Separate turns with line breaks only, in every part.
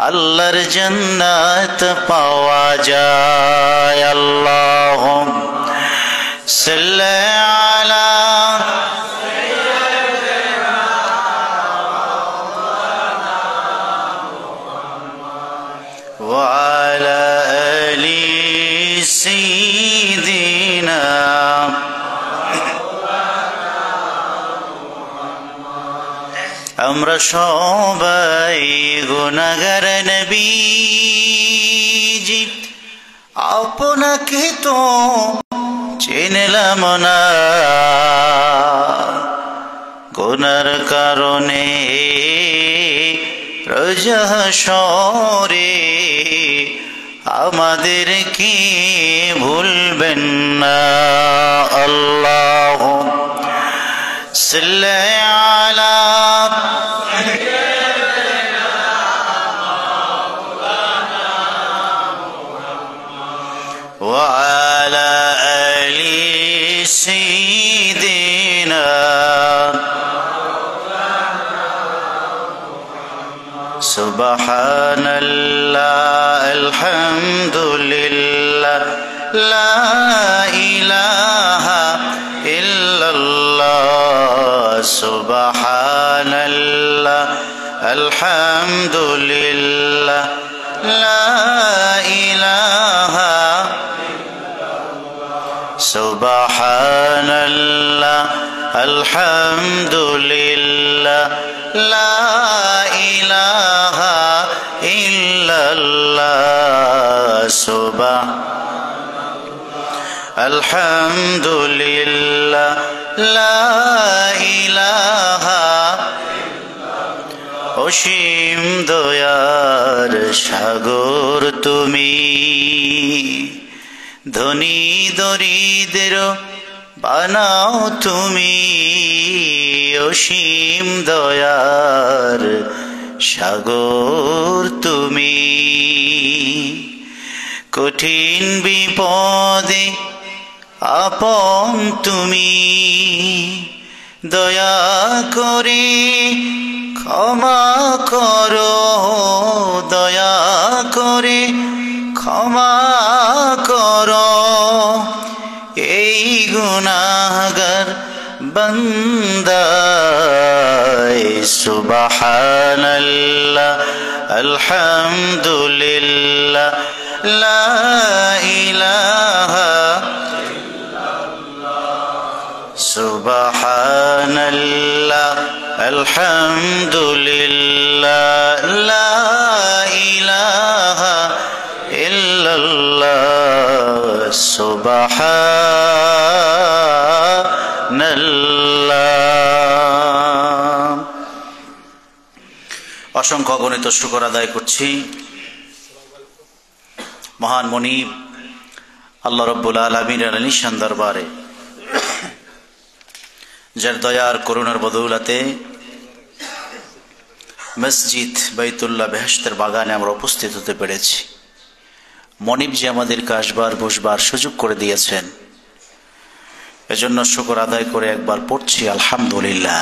আল্লাহর জান্নাত পাওয়া যায়। আল্লাহুম্মা সাল্লি আলা ওয়া আলা আলি সাইয়্যিদিনা। আমরা সবাই গুনাহগার নবীজি, আপনাকে তো চিনলাম না, গুনার কারণে রোজ হাশরে আমাদেরকে ভুলবেন না। আল্লাহুম্মা সাল্লি আলা ওয়া আলা আলি সাইয়্যিদিনা। সুবহানাল্লাহ, আলহামদুলিল্লাহ, লা ইলাহা ইল্লাল্লাহ। সুবহানাল্লাহ, আলহামদুলিল্লাহ, লা ইলাহা। সুবহানাল্লাহ, আলহামদুলিল্লাহ, লা ইলাহা ইল্লাল্লাহ। আলহামদুলিল্লাহ, লা ইলাহা। অসীম দয়ার সাগর তুমি, ধনী দরিদ্র বানাও তুমি। অসীম দয়ার সাগর তুমি, কঠিন বিপদে আপন তুমি। দয়া করে ক্ষমা করো, দয়া করে ক্ষমা করো এই গুনাহগার বান্দায়। সুবহানাল্লাহ, আলহামদুলিল্লাহ, লা ইলাহা। সুবহানাল্লাহ, আলহামদুলিল্লাহ, লা ইলাহা ইল্লাল্লাহ। সুবহানাল্লাহ। অসংখ্য গণিত শুকর আদায় করছি মহান মনিব আল্লাহ রাব্বুল আলামিনের নিশান দরবারে, যার দয়ার করুণার বদৌলতে মসজিদ বাইতুল্লাহ বেহেশতের বাগানে আমরা উপস্থিত হতে পেরেছি। মনিব যে আমাদেরকে আসবার বসবার সুযোগ করে দিয়েছেন, এজন্য শুকর আদায় করে একবার পড়ছি আলহামদুলিল্লাহ।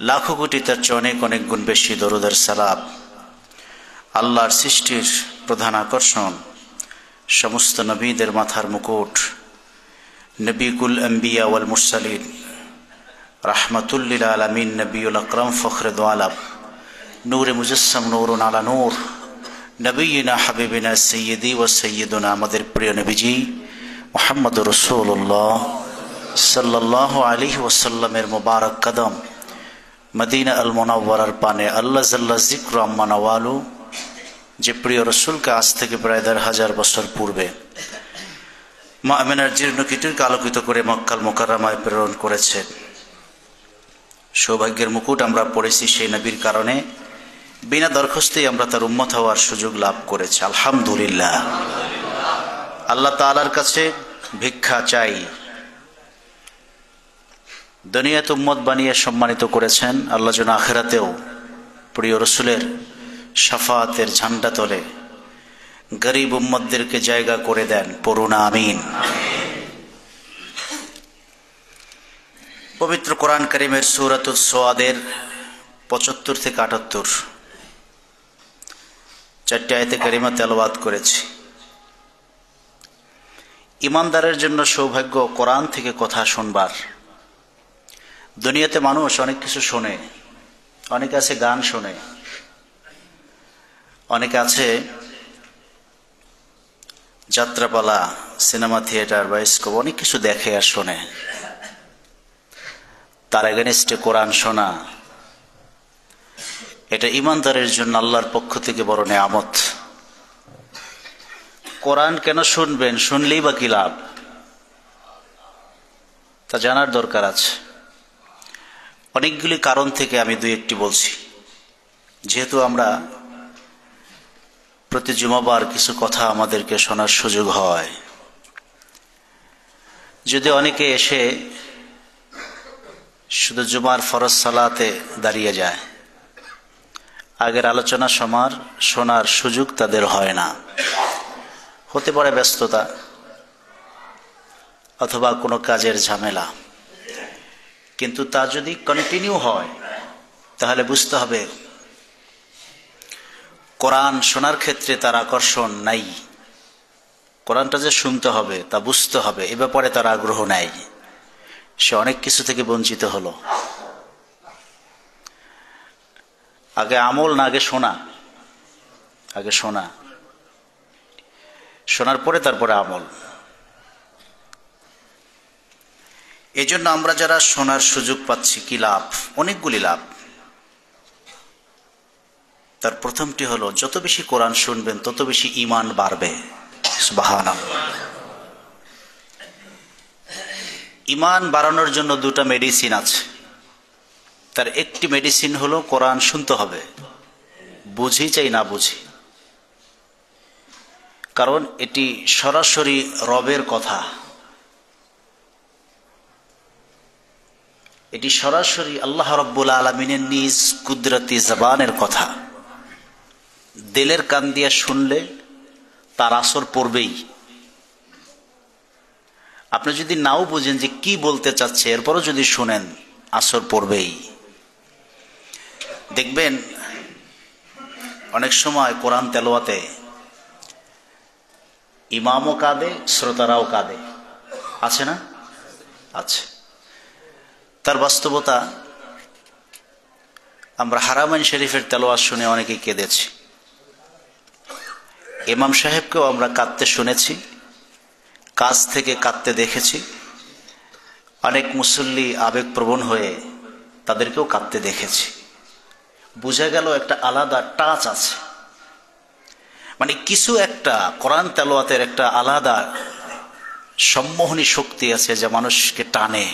লাখো কোটি তার চেয়ে অনেক অনেক গুণ বেশি দরুদের সালাম আল্লাহর সৃষ্টির প্রধান আকর্ষণ, সমস্ত নবীদের মাথার মুকুট, নবীকুল আম্বিয়া ওয়াল মুরসালিন, রাহমাতুল লিল আলামিন, নবিউল আকরাম, ফখরে দো আলম, নূরে মুজাসসাম, নূরুন আলা নূর, নবিয়িনা হাবিবিনা সাইয়্যিদি ওয়া সাইয়্যিদুনা, আমাদের প্রিয় নবীজি মুহাম্মদুর রাসূলুল্লাহ সাল্লাল্লাহু আলাইহি ওয়াসাল্লামের মুবারক কদম মদিনা আল মুনাওয়ারার পানে আল্লাহ জাল্লা যিকরু আম্মা নওয়ালু, যে প্রিয় রসুলকে আজ থেকে প্রায় ১,৫০০ বছর পূর্বে মা আমিনার জীর্ণ কীর্তিকে আলোকিত করে মক্কাল মুকাররমায় প্রেরণ করেছেন। সৌভাগ্যের মুকুট আমরা পড়েছি সেই নবীর কারণে, বিনা দরখাস্তেই আমরা তার উম্মত হওয়ার সুযোগ লাভ করেছি আলহামদুলিল্লাহ। আল্লাহ তাআলার কাছে ভিক্ষা চাই, দুনিয়াতে উম্মত বানিয়ে সম্মানিত করেছেন, আল্লাহ যেন আখিরাতেও প্রিয় রসুলের শাফাতের ঝান্ডা তলে গরিব উম্মতদেরকে জায়গা করে দেন, পড়ুন আমিন। পবিত্র কোরআন কারীমের সূরাতুস সাদের 75 থেকে 78 4টি আয়াতে কারিমা তেলাওয়াত করেছি। ইমানদারের জন্য সৌভাগ্য কোরআন থেকে কথা শুনবার। দুনিয়াতে মানুষ অনেক কিছু শোনে, অনেকে আছে গান শোনে, অনেকে আছে যাত্রাপালা, সিনেমা থিয়েটার, বায়োস্কোপ, অনেক কিছু দেখে আর শোনে। তার এগেনস্টে কোরআন শোনা, এটা ইমানদারের জন্য আল্লাহর পক্ষ থেকে বড় নেয়ামত। কোরআন কেন শুনবেন, শুনলেই বা কি লাভ, তা জানার দরকার আছে। অনেকগুলি কারণ থেকে আমি দুই একটি বলছি। যেহেতু আমরা প্রতি জুমাবার কিছু কথা আমাদেরকে শোনার সুযোগ হয়, যদি অনেকে এসে শুধু জুমার ফরজ সালাতে দাঁড়িয়ে যায়, আগের আলোচনা শোনার সুযোগ তাদের হয় না। হতে পারে ব্যস্ততা অথবা কোনো কাজের ঝামেলা, কিন্তু তা যদি কন্টিনিউ হয় তাহলে বুঝতে হবে কোরআন শোনার ক্ষেত্রে তার আকর্ষণ নাই। কোরআনটা যে শুনতে হবে তা বুঝতে হবে, এ ব্যাপারে তার আগ্রহ নাই। সে অনেক কিছু থেকে বঞ্চিত হলো। আগে আমল না, আগে শোনা, আগে শোনা, শোনার পরে তারপরে আমল। এই জন্য আমরা যারা শোনার সুযোগ পাচ্ছি, কি লাভ? অনেকগুলি লাভ। তার প্রথমটি হলো, যত বেশি কোরআন শুনবেন তত বেশি ঈমান বাড়বে। সুবহানাল্লাহ। ঈমান বাড়ানোর জন্য দুটো মেডিসিন আছে। তার একটি মেডিসিন হলো কোরআন শুনতে হবে, বুঝি চাই না বুঝি, কারণ এটি সরাসরি রবের কথা, এটি সরাসরি আল্লাহ রাব্বুল আলামিনের নিজ কুদরতি জবানের কথা। দিলের কান দিয়ে শুনলে তার আসর পড়বেই। আপনি যদি নাও বুঝেন যে কি বলতে চাচ্ছে, এরপরও যদি শুনেন, আসর পড়বেই। দেখবেন অনেক সময় কোরআন তেলাওয়াতে ইমামও কাঁদে, শ্রোতারাও কাঁদে, আছে না? আছে। তার বাস্তবতা, আমরা হারামাইন শরীফের তেলাওয়াত শুনে অনেকেই কেঁদেছি। ইমাম সাহেবকেও আমরা কাঁদতে শুনেছি, কাছ থেকে কাঁদতে দেখেছি। অনেক মুসল্লি আবেগপ্রবণ হয়ে তাদেরকেও কাঁদতে দেখেছি। বোঝা গেল একটা আলাদা টাচ আছে, মানে কিছু একটা কোরআন তেলাওয়াতের একটা আলাদা সম্মোহনী শক্তি আছে যা মানুষকে টানে।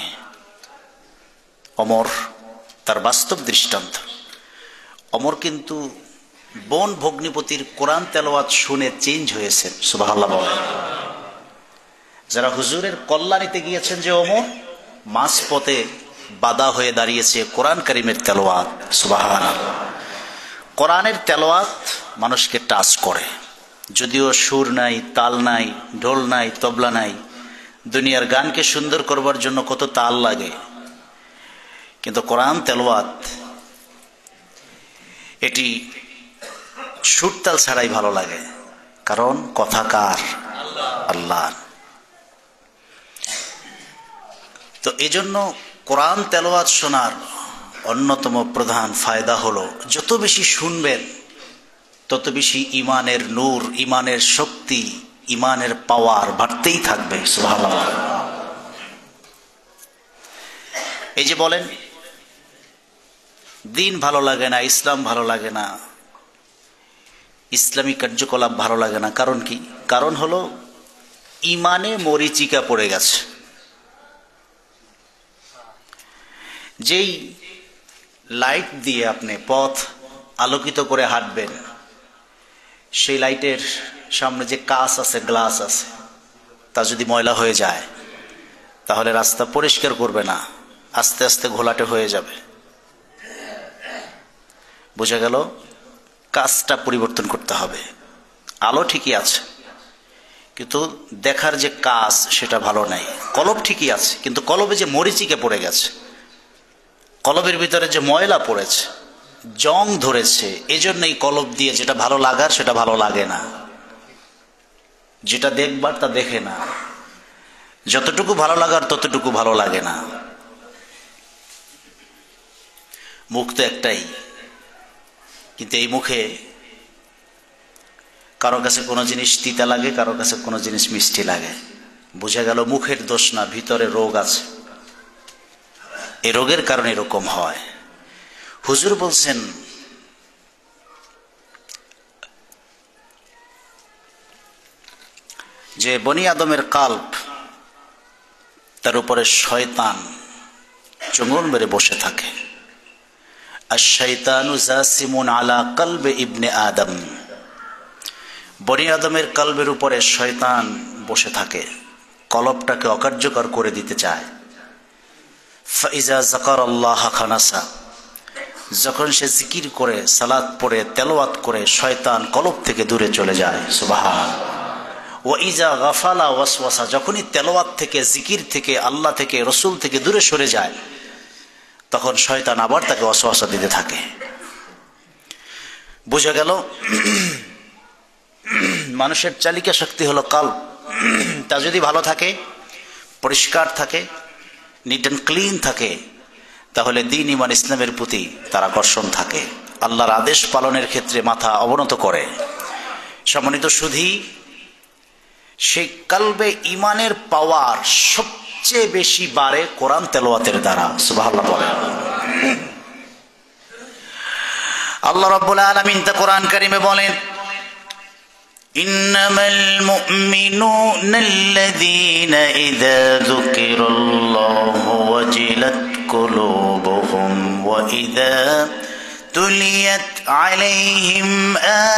ওমর তার বাস্তব দৃষ্টান্ত। ওমর কিন্তু বোন ভগ্নিপতির কোরআন তেলাওয়াত শুনে চেঞ্জ হয়েছেন। সুবহানাল্লাহ বলেন। যারা হুজুরের কল্যাণীতে গিয়েছেন, যে ওমর মাঝপথে বাধা হয়ে দাঁড়িয়েছে কোরআন কারীমের তেলাওয়াত। সুবহানাল্লাহ। কোরআনের তেলাওয়াত মানুষকে টাচ করে। যদিও সুর নাই, তাল নাই, ঢোল নাই, তবলা নাই, দুনিয়ার গানকে সুন্দর করবার জন্য কত তাল লাগে, কিন্তু কোরআন তেলাওয়াত এটি সুরতাল ছাড়াই ভালো লাগে, কারণ কথা কার? আল্লাহ। তো এজন্য কোরআন তেলাওয়াত শোনার অন্যতম প্রধান ফায়দা হলো, যত বেশি শুনবেন তত বেশি ঈমানের নূর, ঈমানের শক্তি, ঈমানের পাওয়ার বাড়তেই থাকবে। সুবহানাল্লাহ। এই যে বলেন দিন ভালো লাগে না, ইসলাম ভালো লাগে না, ইসলামী কার্যকলাপ ভালো লাগে না, কারণ কি? কারণ হলো ঈমানে মরিচিকা পড়ে গেছে। যেই লাইট দিয়ে আপনি পথ আলোকিত করে হাঁটবেন, সেই লাইটের সামনে যে কাঁচ আছে, গ্লাস আছে, তা যদি ময়লা হয়ে যায় তাহলে রাস্তা পরিষ্কার করবে না, আস্তে আস্তে ঘোলাটে হয়ে যাবে। বোঝা গেল কাজটা পরিবর্তন করতে হবে। আলো ঠিকই আছে, কিন্তু দেখার যে কাজ সেটা ভালো নাই। কলব ঠিকই আছে, কিন্তু কলবে যে মরিচিকা পড়ে গেছে, কলবের ভিতরে যে ময়লা পড়েছে, জং ধরেছে, এজন্যই কলব দিয়ে যেটা ভালো লাগার সেটা ভালো লাগে না, যেটা দেখবার তা দেখে না, যতটুকু ভালো লাগার ততটুকু ভালো লাগে না। মুখ তো একটাই, কিন্তু এই মুখে কারো কাছে কোনো জিনিস তিতা লাগে, কারো কাছে কোনো জিনিস মিষ্টি লাগে। বোঝা গেল মুখের দোষ না, ভিতরে রোগ আছে। এই রোগের কারণে এরকম হয়। হুজুর বলছেন যে বনি আদমের কাল্ব, তার উপরে শয়তান চুঙ্গল মেরে বসে থাকে। আশ-শাইতানু জাসিমুন আলা কলবে ইবনে আদম, বনি আদমের কলবের উপরে শয়তান বসে থাকে, কলবটাকে অকার্যকর করে দিতে চায়। ফাইজা যাকারাল্লাহ খানাসা, যখন সে জিকির করে, সালাত পড়ে, তেলাওয়াত করে, শয়তান কলব থেকে দূরে চলে যায়। সুবহানাল্লাহ। ওয়াইজা গাফালা ওয়াসওয়াসা, যখনই তেলাওয়াত থেকে, জিকির থেকে, আল্লাহ থেকে, রসুল থেকে দূরে সরে যায়, তখন শয়তান আবার তাকে ওয়াসওয়াসা দিতে থাকে। বোঝা গেল মানুষের চালিকা শক্তি হলো কলব। তা যদি ভালো থাকে, পরিষ্কার থাকে, নিট অ্যান্ড ক্লিন থাকে, তাহলে দ্বীন ঈমান ইসলামের প্রতি তার আকর্ষণ থাকে, আল্লাহর আদেশ পালনের ক্ষেত্রে মাথা অবনত করে। সম্মানিত সুধী, সেই কলবে ঈমানের পাওয়ার সবচেয়ে বেশি বাড়ে কোরআন তেলাওয়াতের দ্বারা। সুবহানাল্লাহ বলেন। আল্লাহ রাব্বুল আলামিন তা কোরআন কারীমে বলেন, ইন্নামাল মুমিনুনাল্লাযীনা ইযা যুকিরাল্লাহু ওয়াজিলাত কুলুবুহুম ওয়া ইযা তুলিয়াত আলাইহিম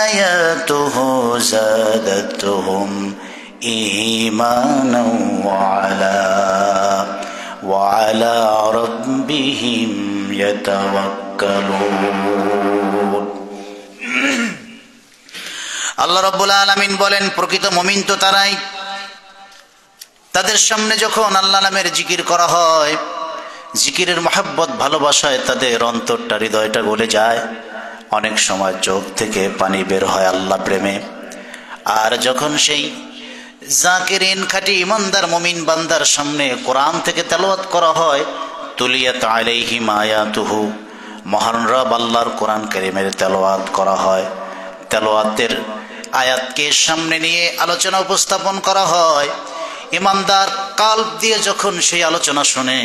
আয়াতুহু যাদাতুহুম ঈমানাও ওয়া আলা রাব্বিহিম ইয়াতাওয়াক্কালুন। আল্লাহ রাব্বুল আলামিন বলেন, প্রকৃত মুমিন তো তারাই, তাদের সামনে যখন আল্লাহ নামের জিকির করা হয়, জিকিরের মহব্বত ভালোবাসায় তাদের অন্তরটা, হৃদয়টা গলে যায়। অনেক সময় চোখ থেকে পানি বের হয় আল্লাহ প্রেমে। আর যখন সেই জাকিরিন, খাঁটি ইমানদার মুমিন বান্দার সামনে কোরআন থেকে তেলাওয়াত করা হয়, তুলিয়াত আলাইহিম আয়াতুহু, মহান রব আল্লাহর কোরআন কারীমের তেলাওয়াত করা হয়, তেলাওয়াতের আয়াতকে সামনে নিয়ে আলোচনা উপস্থাপন করা হয়। ইমানদার কলব দিয়ে যখন সেই আলোচনা শুনে,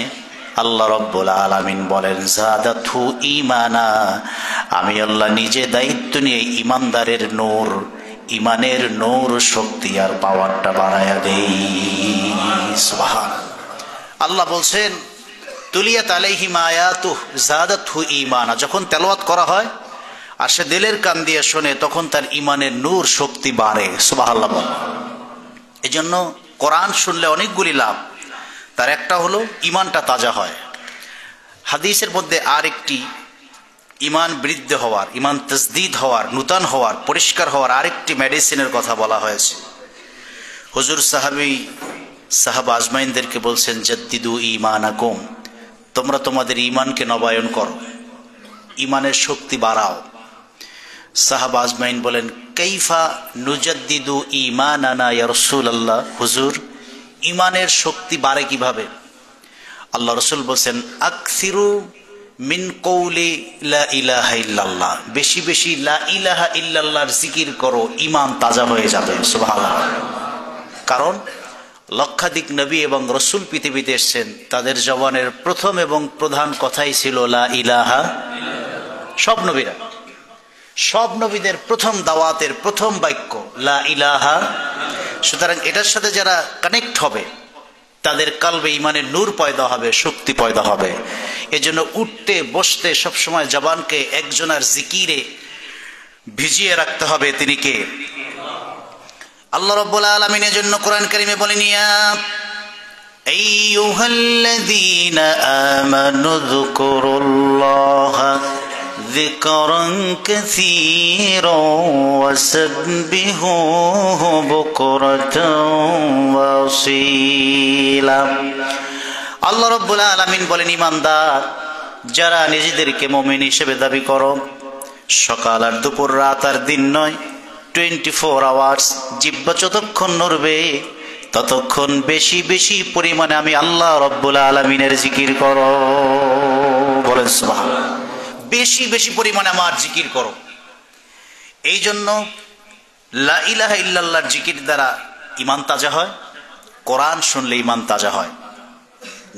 আল্লাহ রাব্বুল আলামিন বলেন, যাদাতহু ঈমানা, আমি আল্লাহ নিজে দায়িত্ব নিয়ে ইমানদারের নূর, ইমানের নূর, শক্তি আর পাওয়ারটা বাড়ায়া দেই। সুবহানাল্লাহ। আল্লাহ বলছেন, তুলিয়াত আলাইহিম আয়াতুহু যাদাতহু ঈমানা, যখন তেলাওয়াত করা হয় আর সে দিলের কান দিয়ে শোনে, তখন তার ইমানের নূর, শক্তি বাড়ে। সুবহানাল্লাহ। এই জন্য কোরআন শুনলে অনেকগুলি লাভ। তার একটা হলো ইমানটা তাজা হয়। হাদিসের মধ্যে আর একটি ইমান বৃদ্ধি হওয়ার, ইমান তাজদীদ হওয়ার, নূতন হওয়ার, পরিষ্কার হওয়ার আরেকটি মেডিসিনের কথা বলা হয়েছে। হুজুর সাহাবা আজমাইনদেরকে বলছেন, জাদ্দিদু ঈমানাকুম, তোমরা তোমাদের ঈমানকে নবায়ন করো, ঈমানের শক্তি বাড়াও। সাহাবা আজমাইন বলেন, কাইফা নুজাদ্দিদু ঈমানানা ইয়া রাসূলুল্লাহ, হুজুর ঈমানের শক্তি বাড়ে কিভাবে? আল্লাহ রাসূল বলেন, আকসিরু মিন কওলি লা ইলাহা ইল্লাল্লাহ, বেশি বেশি লা ইলাহা ইল্লাল্লাহর জিকির করো, ঈমান তাজা হয়ে যাবে। সুবহানাল্লাহ। কারণ লক্ষাধিক নবী এবং রাসূল পৃথিবীতে এসেছেন, তাদের জবানের প্রথম এবং প্রধান কথাই ছিল লা ইলাহা। সব নবীদের প্রথম দাওয়াতের প্রথম বাক্য লা ইলাহা। সুতরাং এটার সাথে যারা কানেক্ট হবে, তাদের কলবে ঈমানের নূর পয়দা হবে, শক্তি পয়দা হবে। এজন্য উঠতে বসতে সবসময় জবানকে একজনের জিকিরে ভিজিয়ে রাখতে হবে। তিনি কে? আল্লাহ রাব্বুল আলামিন। এজন্য কোরআন কারীমে বলেন, ইয়া আইয়ুহাল্লাযীনা আমানু যকুরুল্লাহা যিকরান কাসীরান ওয়াসাব্বিহুহু বুকরাতান ওয়া আসীলা। আল্লাহ রাব্বুল আলামিন বলেন, ইমানদার যারা নিজেদেরকে মুমিন হিসেবে দাবি করো, সকাল আর দুপুর, রাত আর দিন নয়, 24 আওয়ার্স জিহ্বা যতক্ষণ নড়বে ততক্ষণ বেশি বেশি পরিমাণে আমি আল্লাহ রব্বুল আলামিনের জিকির করো। বলেন সুবহানাল্লাহ। বেশি বেশি পরিমাণে আমার জিকির করো। এই জন্য লা ইলাহা ইল্লাল্লাহর জিকির দ্বারা ঈমান তাজা হয়, কোরআন শুনলে ঈমান তাজা হয়।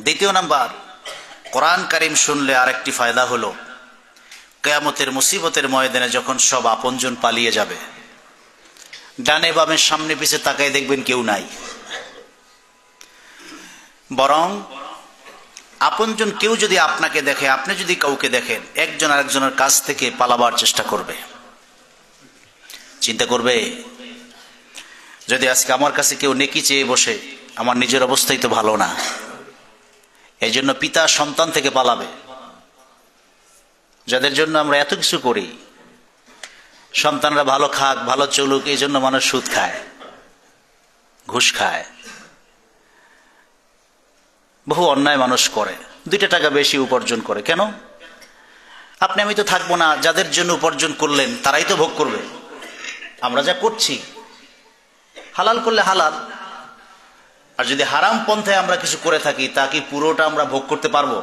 দ্বিতীয় নাম্বার, কোরআন কারীম শুনলে আরেকটি ফায়দা হলো, কিয়ামতের মুসিবতের ময়দানে যখন সব আপনজন পালিয়ে যাবে, ডানে বামে সামনে পিছে তাকায় দেখবেন কেউ নাই, বরং আপনজন কেউ যদি আপনাকে দেখে, আপনি যদি কাউকে দেখেন, একজন আরেকজনের কাছ থেকে পালাবার চেষ্টা করবে। চিন্তা করবে, যদি আজকে আমার কাছে কেউ নেকি চেয়ে বসে, আমার নিজের অবস্থাই তো ভালো না, এই জন্য পিতা সন্তান থেকে পালাবে। যাদের জন্য আমরা এত কিছু করি, সন্তানরা ভালো খাক, ভালো চলুক, এই জন্য মানুষ সুদ খায়, ঘুষ খায়, বহু অন্যায় মানুষ করে, 2 টাকা বেশি উপার্জন করে। কেন? আপনি আমি তো থাকবো না, যাদের জন্য উপার্জন করলেন তারাই তো ভোগ করবে। আমরা যা করছি হালাল করলে হালাল, আর যদি হারাম পন্থায় আমরা কিছু করে থাকি তা কি পুরোটা আমরা ভোগ করতে পারবো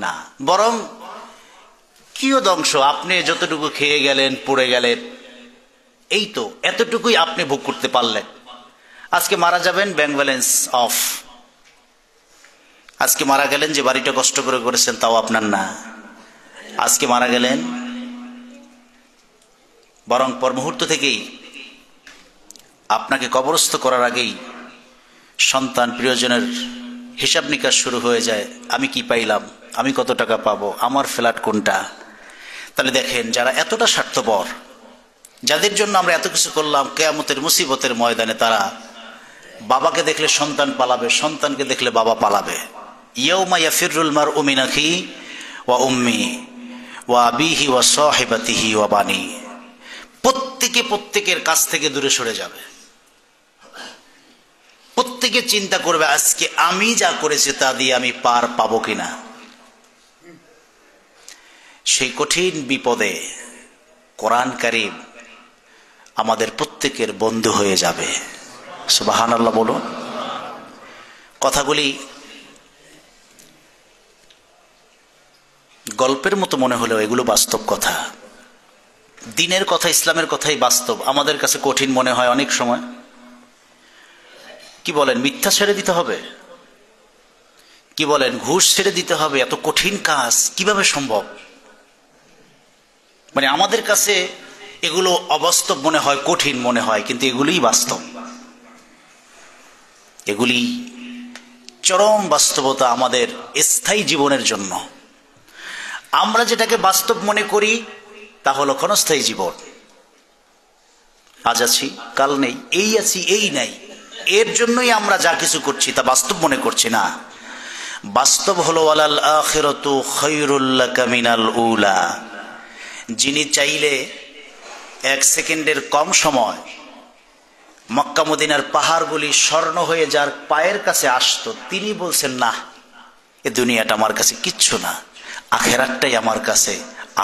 না, বরং কিয়দংশ আপনি যতটুকু খেয়ে গেলেন, পড়ে গেলেন, এই তো এতটুকুই আপনি ভোগ করতে পারলেন। আজকে মারা যাবেন, ব্যাংক ব্যালেন্স অফ। আজকে মারা গেলেন, যে বাড়িটা কষ্ট করে করেছেন তাও আপনার না। আজকে মারা গেলেন, বরং পর মুহূর্ত থেকেই আপনাকে কবরস্থ করার আগেই সন্তান প্রিয়জনের হিসাব নিকাশ শুরু হয়ে যায়। আমি কি পাইলাম, আমি কত টাকা পাবো, আমার ফ্ল্যাট কোনটা। তাহলে দেখেন, যারা এতটা স্বার্থপর, যাদের জন্য আমরা এত কিছু করলাম, কিয়ামতের মুসিবতের ময়দানে তারা বাবাকে দেখলে সন্তান পালাবে, সন্তানকে দেখলে বাবা পালাবে। ইয়াউমা ইয়াফিরুল মারউ মিন আখিহি ওয়া উম্মিহি ওয়া আবিহি ওয়া সাহিবাতিহি ওয়া বানি। প্রত্যেকে প্রত্যেকের কাছ থেকে দূরে সরে যাবে। প্রত্যেকে চিন্তা করবে, আজকে আমি যা করেছি তা দিয়ে আমি পার পাবো কিনা। সেই কঠিন বিপদে কোরআন কারীম আমাদের প্রত্যেকের বন্ধু হয়ে যাবে। সুবহানাল্লাহ বলুন। কথাগুলি গল্পের মতো মনে হলেও এগুলো বাস্তব কথা, দিনের কথা, ইসলামের কথাই বাস্তব। আমাদের কাছে কঠিন মনে হয় অনেক সময়। কি বলেন, মিথ্যা ছেড়ে দিতে হবে? কি বলেন, ঘুষ ছেড়ে দিতে হবে? এত কঠিন কাজ কিভাবে সম্ভব? মানে আমাদের কাছে এগুলো অবাস্তব মনে হয়, কঠিন মনে হয়, কিন্তু এগুলিই বাস্তব। এগুলি চরম বাস্তবতা আমাদের স্থায়ী জীবনের জন্য। আমরা যেটাকে বাস্তব মনে করি তা হলো ক্ষণস্থায়ী জীবন। আজ আছি, কাল নেই, এই আছি, এই নাই, এর জন্যই আমরা যা কিছু করছি তা বাস্তব মনে করছি না। বাস্তব হলো ওয়ালাল আখিরাতু খায়রুল লাকা মিনাল উলা। যিনি চাইলে 1 সেকেন্ডের কম সময় মক্কা মদিনার পাহাড়গুলি স্বর্ণ হয়ে যার পায়ের কাছে আসতো, তিনি বলছেন, না, এ দুনিয়াটা আমার কাছে কিচ্ছু না, আখিরাতটাই আমার কাছে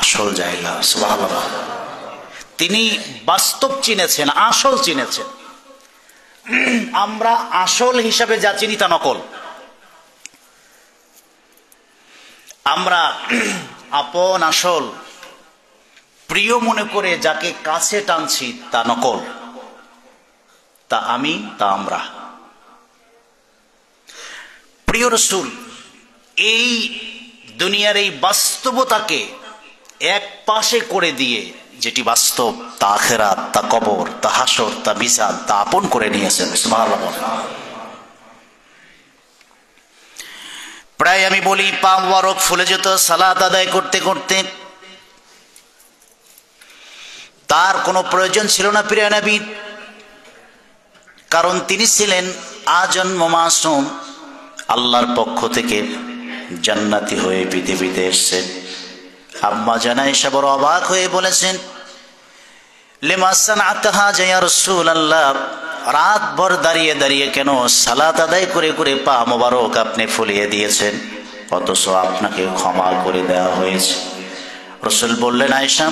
আসল জায়গা। সুবহানাল্লাহ। তিনি বাস্তব চিনেছেন, আসল চিনেছেন। আমরা আসল হিসাবে যা চিনি তা নকল। আমরা আপন, আসল, প্রিয় মনে করে যাকে কাছে টানছি তা নকল, তা আমি, তা আমরা। প্রিয় রাসূল এই দুনিয়ার এই বাস্তবতাকে এক পাশে করে দিয়ে, যেটি বাস্তব, তা আখিরাত, তা কবর, তা হাসর, তা মিজান, তা আপন করে নিয়েছেন। সুবহানাল্লাহ। প্রায় আমি বলি, পা মোবারক ফুলে যেত সালাত আদায় করতে করতে। তার কোনো প্রয়োজন ছিল না প্রিয় নবী, কারণ তিনি ছিলেন আজন্ম মাসুম, আল্লাহর পক্ষ থেকে জান্নাতি হয়ে পৃথিবীতে এসেছেন। আম্মা জান আয়েশা বড় অবাক হয়ে বলেছেন, লিমা সানাতা হাযা ইয়া রাসূলুল্লাহ, রাত ভর দাঁড়িয়ে দাঁড়িয়ে কেন সালাত আদায় করে করে পা মোবারক আপনি ফুলিয়ে দিয়েছেন? অথচ আপনাকে ক্ষমা করে দেওয়া হয়েছে। রাসূল বললেন, আয়েশা,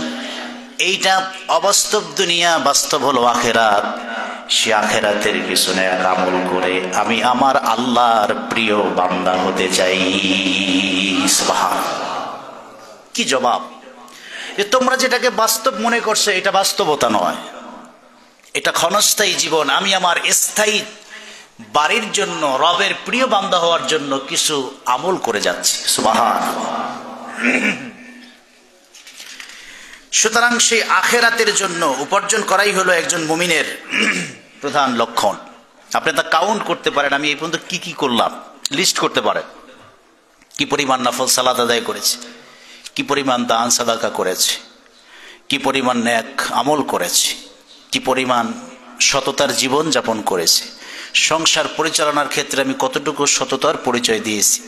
এইটা অবাস্তব দুনিয়া, বাস্তব হলো আখেরাত। সে আখেরাতের পিছনে এক আমল করে আমি আমার আল্লাহর প্রিয় বান্দা হতে চাই। সুবহানাল্লাহ। কি জবাব! যে তোমরা যেটাকে বাস্তব মনে করছো এটা বাস্তবতা নয়, এটা ক্ষণস্থায়ী জীবন। আমি আমার স্থায়ী বাড়ির জন্য, রবের প্রিয় বান্দা হওয়ার জন্য কিছু আমল করে যাচ্ছি। সুবহানাল্লাহ। সুতরাং সেই আখেরাতের জন্য উপার্জন করাই হলো একজন মুমিনের প্রধান লক্ষণ। আপনি তা কাউন্ট করতে পারেন, আমি এই পর্যন্ত কি কি করলাম, লিস্ট করতে পারেন। কি পরিমাণ নফল সালাত আদায় করেছে, কি পরিমাণ দান সাদাকা করেছে, কি পরিমাণ নেক আমল করেছে, কি পরিমাণ সততার জীবন যাপন করেছে, সংসার পরিচালনার ক্ষেত্রে আমি কতটুকু সততার পরিচয় দিয়েছি,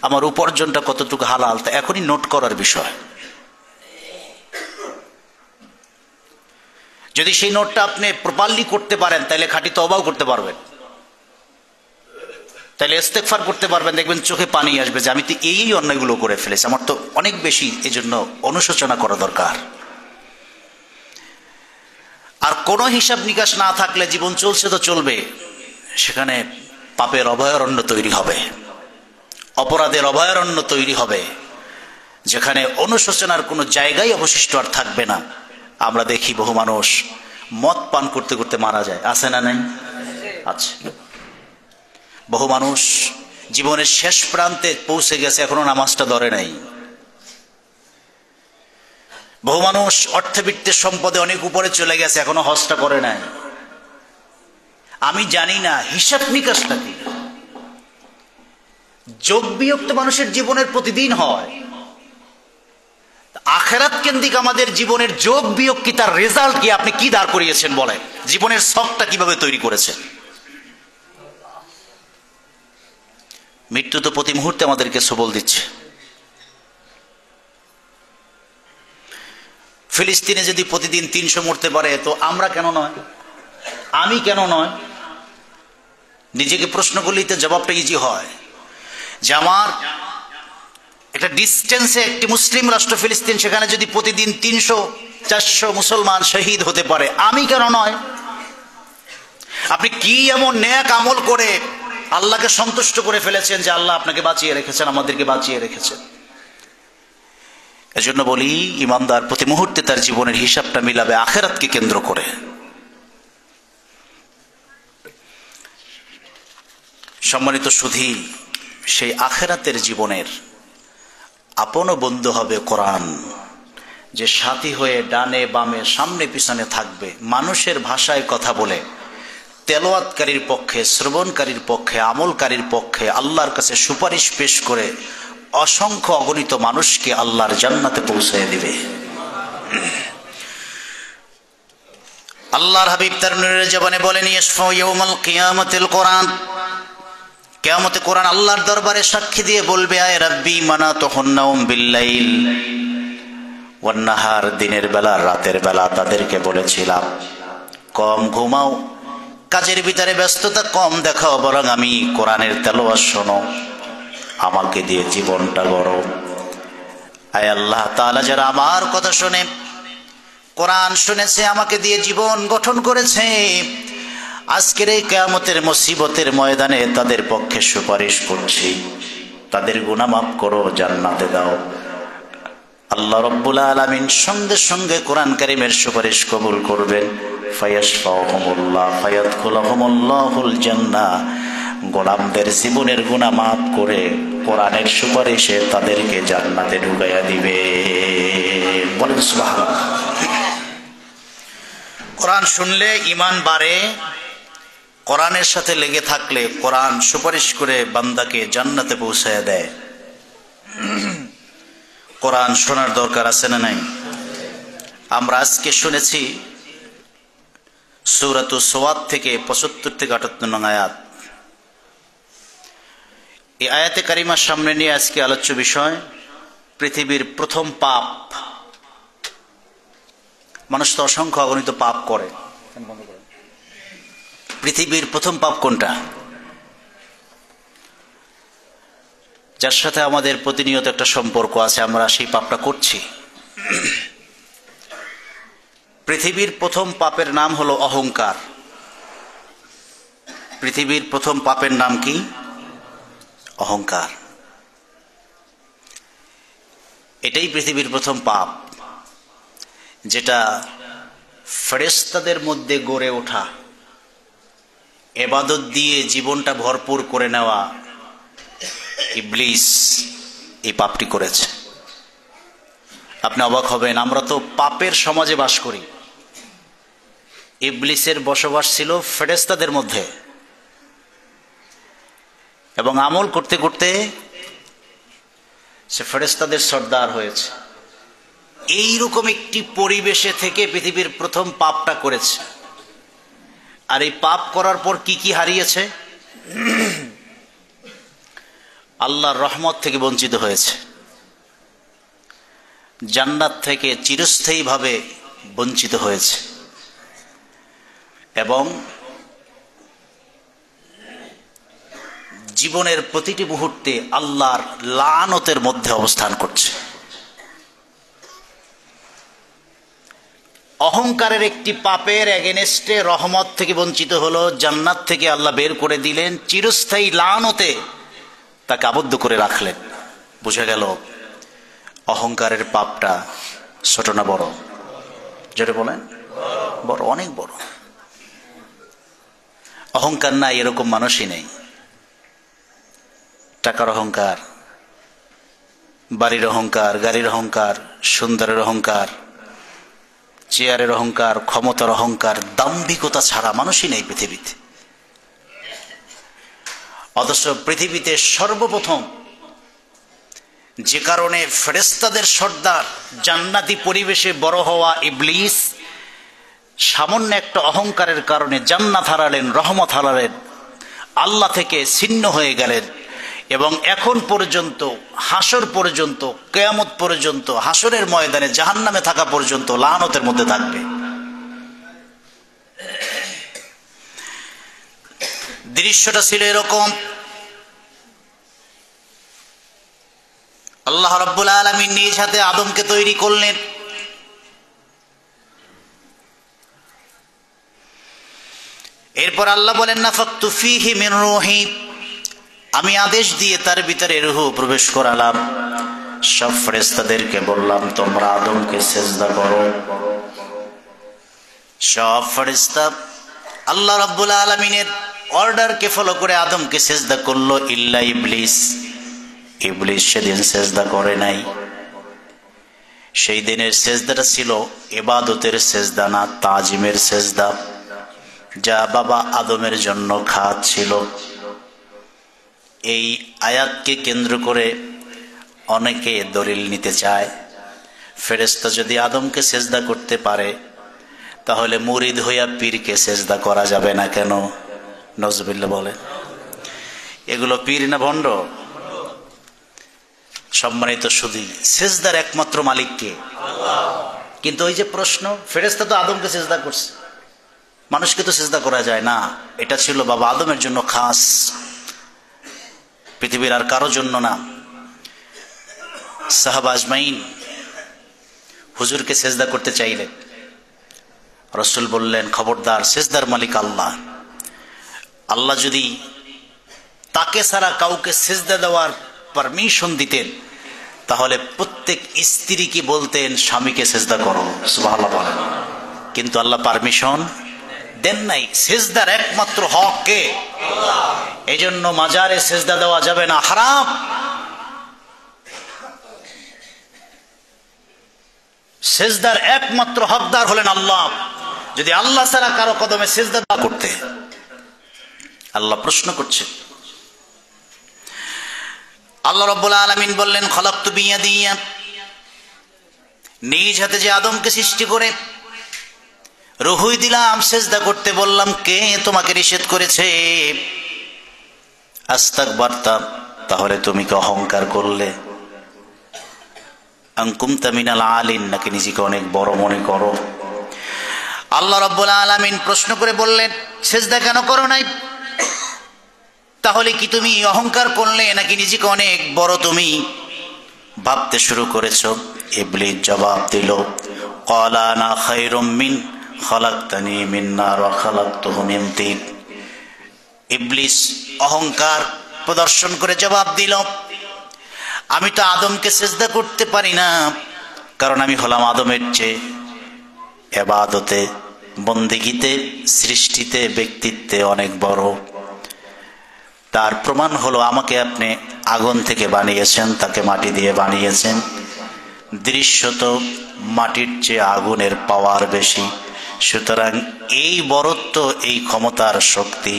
আমার উপার্জনটা কতটুকু হালাল, তা এখনই নোট করার বিষয়। যদি সেই নোটটা আপনি প্রপারলি করতে পারেন তাহলে খাঁটি তওবাও করতে পারবেন, তাহলে ইস্তেগফার করতে পারবেন। দেখবেন চোখে পানি আসবে যে আমি তো এই অন্যায়গুলো করে ফেলেছি, আমার তো অনেক বেশি, এজন্য অনুশোচনা করা দরকার। আর কোনো হিসাব নিকাশ না থাকলে জীবন চলছে তো চলবে, সেখানে পাপের অভয়ারণ্য তৈরি হবে, অপরাধের অভয়ারণ্য তৈরি হবে, যেখানে অনুশোচনার কোনো জায়গায় অবশিষ্ট আর থাকবে না। আমরা দেখি বহু মানুষ মদ পান করতে করতে মারা যায়, আছে না নাই? আচ্ছা, বহু মানুষ জীবনের শেষ প্রান্তে পৌঁছে গেছে, এখনো নামাজটা ধরে নাই। বহু মানুষ অর্থবিত্তের সম্পদে অনেক উপরে চলে গেছে, এখনো হজটা করে নাই। আমি জানি না হিসাব নিকাশটা কি। যোগ বিয়োগ তো মানুষের জীবনের প্রতিদিন হয়, আখেরাত কেন্দ্রিক আমাদের জীবনের যোগ বিয়োগ কি, তার রেজাল্ট কি, আপনি কি দাঁড় করিয়েছেন বলেন, জীবনের ছকটা কিভাবে তৈরি করেছেন। মৃত্যু তো প্রতি মুহূর্তে আমাদেরকে সবল দিচ্ছে। ফিলিস্তিনে যদি প্রতিদিন 300 মরতে পারে, তো আমরা কেন নয়, আমি কেন নয়? নিজেকে প্রশ্ন করলেই তো জবাবটা ইজি হয় যে আমার একটা ডিস্টেন্সে একটি মুসলিম রাষ্ট্র ফিলিস্তিন, সেখানে যদি প্রতিদিন 300-400 মুসলমান শহীদ হতে পারে, আমি কেন নয়? আপনি কি এমন নেক আমল করে আল্লাহকে সন্তুষ্ট করে ফেলেছেন যে আল্লাহ আপনাকে বাঁচিয়ে রেখেছেন, আমাদেরকে বাঁচিয়ে রেখেছেন? এজন্য বলি, ইমানদার প্রতি মুহূর্তে তার জীবনের হিসাবটা মিলাবে আখেরাতকে কেন্দ্র করে। সম্মানিত সুধী, সেই আখেরাতের জীবনের আপন বন্ধু হবে কোরআন, যে সাথী হয়ে ডানে বামে সামনে পিছনে থাকবে, মানুষের ভাষায় কথা বলে তেলাওয়াতকারীর পক্ষে, শ্রবণকারীর পক্ষে, আমলকারীর পক্ষে আল্লাহর কাছে সুপারিশ পেশ করে অসংখ্য অগণিত মানুষকে আল্লাহর জান্নাতে পৌঁছে দিবে। আল্লাহর হাবিব তার নূরের জবানে বলেন, ইয়াশফাউ ইয়াউমাল কিয়ামাতিল কোরআন, কিয়ামতে কোরআন আল্লাহর দরবারে সাক্ষী দিয়ে বলবে, আয় রাব্বি মানাতুহুন নাওম বিল্লাইল ওয়ান নাহার, দিনের বেলা রাতের বেলা তাদেরকে বলেছিলাম কম ঘুমাও, কাজের ভিতরে ব্যস্ততা কম দেখাও, বরং আমি কোরআনের তেলাওয়াত শোনো, আমাকে দিয়ে জীবনটা গড়ো। আয় আল্লাহ তাআলা, যারা আমার কথা শুনে কোরআন শুনেছে, আমাকে দিয়ে জীবন গঠন করেছে, আজকের এই কিয়ামতের মুসিবতের ময়দানে তাদের পক্ষে সুপারিশ করছি, তাদের গুনাহ মাফ করো, জান্নাতে দাও। আল্লাহ রাব্বুল আলামিন সঙ্গে সঙ্গে কোরআন কারীমের সুপারিশ কবুল করবেন। ফায়াশফাউহুমুল্লাহ ফায়াদখুলুহুমুল্লাহুল জান্নাহ, গোলামদের জীবনের গুনাহ মাফ করে কোরআনের সুপারিশে তাদেরকে জান্নাতে ঢুকাইয়া দিবে। বলেন সুবহানাল্লাহ। কোরআন শুনলে ঈমান বাড়ে, কোরআনের সাথে লেগে থাকলে কোরআন সুপারিশ করে বান্দাকে জান্নাতে পৌঁছায় দেয়। কোরআন শোনার দরকার আছে না নাই? আমরা আজকে শুনেছি সূরাতুস সাওয়াদ থেকে 75 থেকে 78 নং আয়াত। এই আয়াতে কারিমার সামনে নিয়ে আজকে আলোচ্য বিষয় পৃথিবীর প্রথম পাপ। মানুষ তো অসংখ্য অগণিত পাপ করে, পৃথিবীর প্রথম পাপ কোনটা? যার সাথে আমাদের প্রতিনিয়ত একটা সম্পর্ক আছে, আমরা সেই পাপটা করছি। পৃথিবীর প্রথম পাপের নাম হলো অহংকার। পৃথিবীর প্রথম পাপের নাম কি? অহংকার। এটাই পৃথিবীর প্রথম পাপ, যেটা ফেরেশতাদের মধ্যে গড়ে ওঠা, ইবাদত দিয়ে জীবনটা ভরপুর করে নেওয়া ইবলিস এই পাপটি করেছে। আপনি অবাক হবেন, আমরা তো পাপের সমাজে বাস করি। ইবলিসের বসবাস ছিল ফেরেশতাদের মধ্যে, এবং আমল করতে করতে সে ফেরেশতাদের সর্দার হয়েছে। এইরকম একটি পরিবেশে থেকে পৃথিবীর প্রথম পাপটা করেছে। আর এই পাপ করার পর কি কি হারিয়েছে? আল্লাহর রহমত থেকে বঞ্চিত হয়েছে, জান্নাত থেকে চিরস্থায়ীভাবে বঞ্চিত হয়েছে, এবং জীবনের প্রতিটি মুহূর্তে আল্লাহর লানতের মধ্যে অবস্থান করছে। অহংকারের একটি পাপের এগেনস্টে রহমত থেকে বঞ্চিত হলো, জান্নাত থেকে আল্লাহ বের করে দিলেন, চিরস্থায়ী লানতে তাকে আবদ্ধ করে রাখলেন। বুঝা গেল অহংকারের পাপটা ছোট না বড়? যেটা বলেন বড়, অনেক বড়। অহংকার নাই এরকম মানুষই নেই। টাকার অহংকার, বাড়ির অহংকার, গাড়ির অহংকার, সুন্দরের অহংকার, চেয়ারের অহংকার, ক্ষমতার অহংকার, দাম্ভিকতা ছাড়া মানুষই নেই পৃথিবীতে। অথচ পৃথিবীতে সর্বপ্রথম যে কারণে ফেরেশতাদের সর্দার, জান্নাতি পরিবেশে বড় হওয়া ইবলিস সামান্য একটা অহংকারের কারণে জান্নাত হারালেন, রহমত হারালেন, আল্লাহ থেকে ছিন্ন হয়ে গেলেন, এবং এখন পর্যন্ত হাসর পর্যন্ত, কিয়ামত পর্যন্ত, হাসরের ময়দানে জাহান্নামে থাকা পর্যন্ত লানতের মধ্যে থাকবে। দৃশ্যটা ছিল এরকম। আল্লাহ রাব্বুল আলামিন নিজ হাতে আদমকে তৈরি করলেন। এরপর আল্লাহ বলেন, নাফাকতু ফীহি মিন রূহি, আমি আদেশ দিয়ে তার ভিতরে রূহ প্রবেশ করালাম। সব ফেরেশতাদেরকে বললাম তোমরা আদমকে সিজদা করো। সব ফেরেশতা আল্লাহ রাব্বুল আলামিনের অর্ডারকে ফলো করে আদমকে সিজদা করলো, ইল্লা ইবলিস। ইবলিস সেদিন সিজদা করে নাই। সেই দিনের সিজদাটা ছিল ইবাদতের সিজদা না, তাজিমের সিজদা, যা বাবা আদমের জন্য খাত ছিল। এই আয়াতকে কেন্দ্র করে অনেকে দলিল নিতে চায়, ফেরেশতা যদি আদমকে সিজদা করতে পারে তাহলে মুরিদ হইয়া পীরকে সিজদা করা যাবে না কেন? নজরুল্লাহ বলেন, এগুলো পীর না ভণ্ড? সম্মানিত শুধু সিজদার একমাত্র মালিক কে? কিন্তু ওই যে প্রশ্ন, ফেরেশতা তো আদমকে সিজদা করছে, মানুষকে তো সিজদা করা যায় না। এটা ছিল বাবা আদমের জন্য খাস, পৃথিবীর আর কারো জন্য না। সাহাবা আজমাইন হুজুরকে সিজদা করতে চাইলেন, রাসূল বললেন খবরদার, সিজদার মালিক আল্লাহ। আল্লাহ যদি তাকে ছাড়া কাউকে সিজদা দেওয়ার পারমিশন দিতেন তাহলে প্রত্যেক স্ত্রীকে বলতেন স্বামীকে সিজদা করো, সুবহানাল্লাহ বলেন। কিন্তু আল্লাহ পারমিশন দেন নাই। সিজদার একমাত্র হক কে? আল্লাহ। এজন্য মাজারে সিজদা দেওয়া যাবে না, হারাম। সিজদার একমাত্র হকদার হলেন আল্লাহ। যদি আল্লাহ ছাড়া কারো কদমে সিজদা করতে, আল্লাহ প্রশ্ন করছেন। আল্লাহ রাব্বুল আলামিন বললেন, খলাকতু বিয়াদিয়া, নিজ হাতে যে আদমকে সৃষ্টি করে রুহুই দিলাম, সিজদা করতে বললাম, কে তোমাকে নিষেধ করেছে? আস্তাকবারতা, তাহলে তুমি কি অহংকার করলে? আনকুমতা মিনাল আলিন, নাকি নিজেকে অনেক বড় মনে করো? আল্লাহ রাব্বুল আলামিন প্রশ্ন করে বললেন, সিজদা কেন করো নাই? তাহলে কি তুমি অহংকার করলে নাকি নিজেকে অনেক বড় তুমি ভাবতে শুরু করেছো? ইবলিস জবাব দিল, ক্বালা আনা খায়রুম মিন খালাকতানি মিন নার ওয়া খালাকতুহু মিন তিন। ইবলিস অহংকার প্রদর্শন করে জবাব দিল, আমি তো আদমকে সিজদা করতে পারি না, কারণ আমি হলাম আদমের চেয়ে ইবাদতে, বন্দেগীতে, সৃষ্টিতে, ব্যক্তিত্বে অনেক বড়। তার প্রমাণ হলো আমাকে আপনি আগুন থেকে বানিয়েছেন, তাকে মাটি দিয়ে বানিয়েছেন। দৃশ্যত মাটির চেয়ে আগুনের পাওয়ার বেশি, সুতরাং এই বরত্ব, এই ক্ষমতার শক্তি,